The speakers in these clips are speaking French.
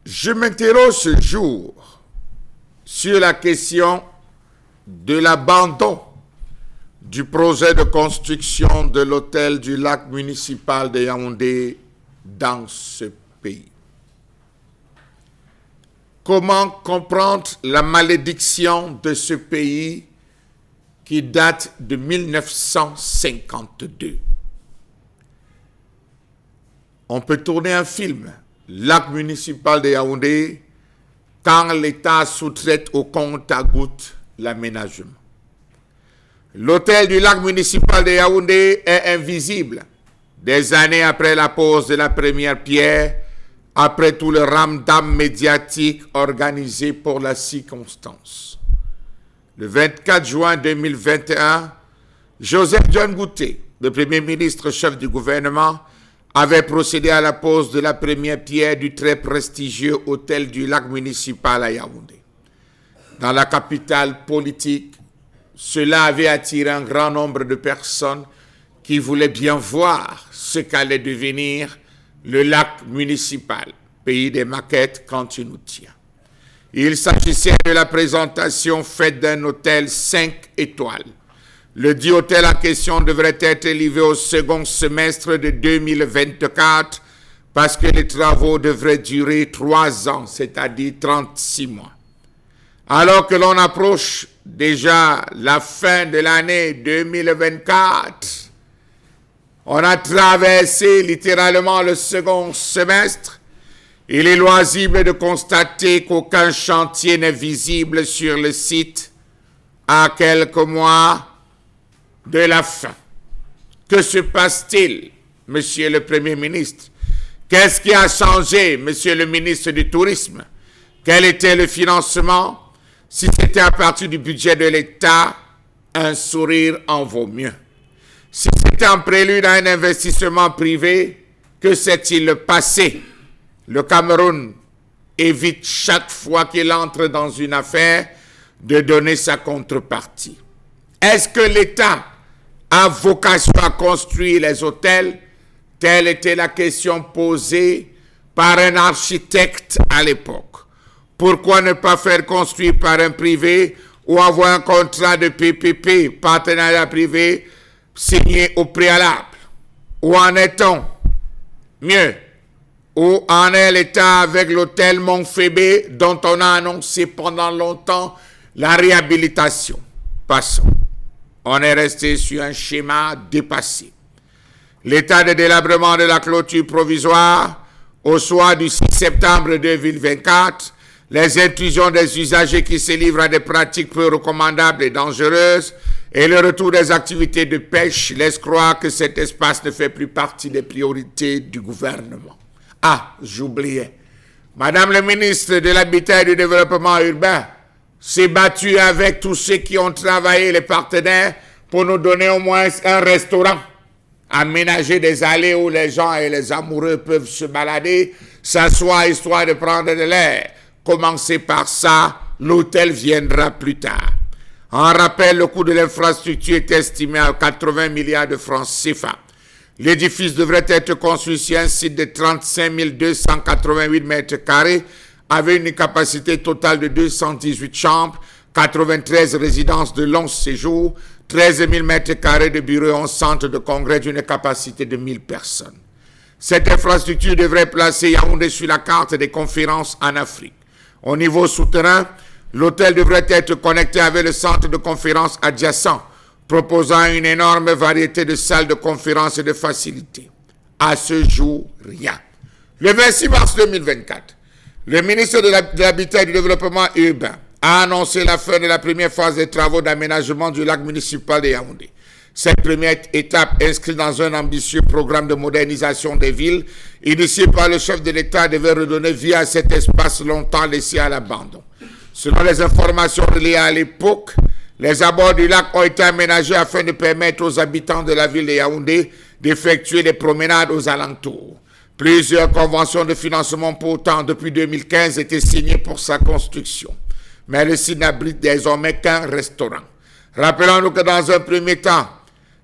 Je m'interroge ce jour sur la question de l'abandon du projet de construction de l'hôtel du lac municipal de Yaoundé dans ce pays. Comment comprendre la malédiction de ce pays qui date de 1952? On peut tourner un film, lac municipal de Yaoundé, quand l'État sous-traite au compte-à-gouttes l'aménagement. L'hôtel du lac municipal de Yaoundé est invisible. Des années après la pose de la première pierre, après tout le ramdam médiatique organisé pour la circonstance. Le 24 juin 2021, Joseph John Gouté, le Premier ministre chef du gouvernement, avait procédé à la pose de la première pierre du très prestigieux hôtel du lac municipal à Yaoundé. Dans la capitale politique, cela avait attiré un grand nombre de personnes qui voulaient bien voir ce qu'allait devenir le lac municipal, pays des maquettes quand il nous tient. Il s'agissait de la présentation faite d'un hôtel 5 étoiles. Le dit hôtel en question devrait être livré au second semestre de 2024 parce que les travaux devraient durer 3 ans, c'est-à-dire 36 mois. Alors que l'on approche déjà la fin de l'année 2024, on a traversé littéralement le second semestre. Il est loisible de constater qu'aucun chantier n'est visible sur le site à quelques mois de la fin. Que se passe-t-il, Monsieur le Premier ministre? Qu'est-ce qui a changé, Monsieur le ministre du Tourisme? Quel était le financement? Si c'était à partir du budget de l'État, un sourire en vaut mieux. Si c'était en prélude à un investissement privé, que s'est-il passé? Le Cameroun évite chaque fois qu'il entre dans une affaire de donner sa contrepartie. Est-ce que l'État a vocation à construire les hôtels? Telle était la question posée par un architecte à l'époque. Pourquoi ne pas faire construire par un privé ou avoir un contrat de PPP, partenariat privé, signé au préalable? Où en est-on? Mieux, où en est l'État avec l'hôtel Montphébé dont on a annoncé pendant longtemps la réhabilitation? Passons. On est resté sur un schéma dépassé. L'état de délabrement de la clôture provisoire au soir du 6 septembre 2024, les intrusions des usagers qui se livrent à des pratiques peu recommandables et dangereuses et le retour des activités de pêche laissent croire que cet espace ne fait plus partie des priorités du gouvernement. Ah, j'oubliais. Madame le ministre de l'Habitat et du Développement urbain s'est battue avec tous ceux qui ont travaillé, les partenaires, pour nous donner au moins un restaurant. Aménager des allées où les gens et les amoureux peuvent se balader, s'asseoir histoire de prendre de l'air. Commencez par ça, l'hôtel viendra plus tard. En rappel, le coût de l'infrastructure est estimé à 80 milliards de francs CFA. L'édifice devrait être construit sur un site de 35 288 mètres carrés avec une capacité totale de 218 chambres, 93 résidences de long séjour, 13 000 mètres carrés de bureaux et un centre de congrès d'une capacité de 1000 personnes. Cette infrastructure devrait placer Yaoundé sur la carte des conférences en Afrique. Au niveau souterrain, l'hôtel devrait être connecté avec le centre de conférences adjacent, proposant une énorme variété de salles de conférences et de facilités. À ce jour, rien. Le 26 mars 2024, le ministre de l'Habitat et du Développement urbain a annoncé la fin de la première phase des travaux d'aménagement du lac municipal de Yaoundé. Cette première étape, inscrite dans un ambitieux programme de modernisation des villes, initié par le chef de l'État, devait redonner vie à cet espace longtemps laissé à l'abandon. Selon les informations reliées à l'époque, les abords du lac ont été aménagés afin de permettre aux habitants de la ville de Yaoundé d'effectuer des promenades aux alentours. Plusieurs conventions de financement pourtant depuis 2015 étaient signées pour sa construction. Mais le site n'abrite désormais qu'un restaurant. Rappelons-nous que dans un premier temps,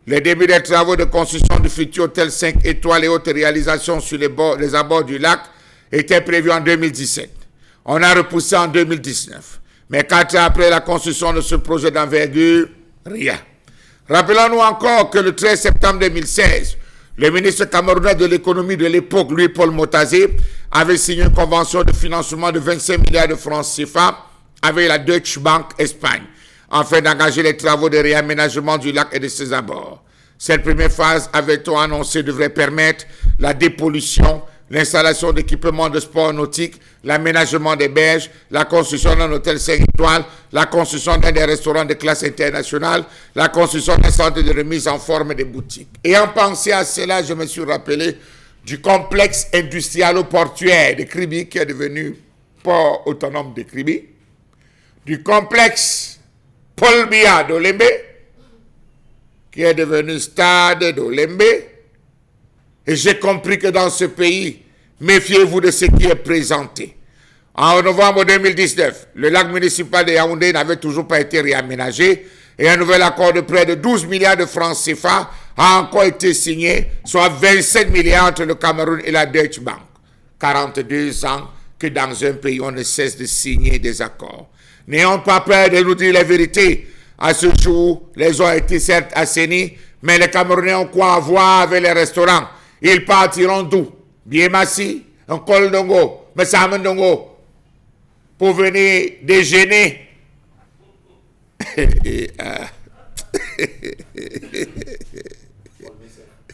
le début des travaux de construction du futur hôtel 5 étoiles et haute réalisation sur les abords du lac était prévu en 2017. On a repoussé en 2019. Mais 4 ans après la construction de ce projet d'envergure, rien. Rappelons-nous encore que le 13 septembre 2016, le ministre camerounais de l'économie de l'époque, Louis-Paul Motazé, avait signé une convention de financement de 25 milliards de francs CFA avec la Deutsche Bank Espagne, afin d'engager les travaux de réaménagement du lac et de ses abords. Cette première phase, avait-on annoncé, devrait permettre la dépollution, l'installation d'équipements de sport nautique, l'aménagement des berges, la construction d'un hôtel 5 étoiles, la construction d'un des restaurants de classe internationale, la construction d'un centre de remise en forme des boutiques. Ayant pensé à cela, je me suis rappelé du complexe industrialo-portuaire de Kribi, qui est devenu port autonome de Kribi, du complexe Paul Biya d'Olembe, qui est devenu stade d'Olembe. Et j'ai compris que dans ce pays, méfiez-vous de ce qui est présenté. En novembre 2019, le lac municipal de Yaoundé n'avait toujours pas été réaménagé et un nouvel accord de près de 12 milliards de francs CFA a encore été signé, soit 27 milliards entre le Cameroun et la Deutsche Bank. 42 ans que dans un pays, on ne cesse de signer des accords. N'ayons pas peur de nous dire la vérité. À ce jour, les eaux ont été certes assainis, mais les Camerounais ont quoi à voir avec les restaurants. Ils partiront d'où? Bien Massi, un col d'ongo, mais ça dongo, pour venir déjeuner.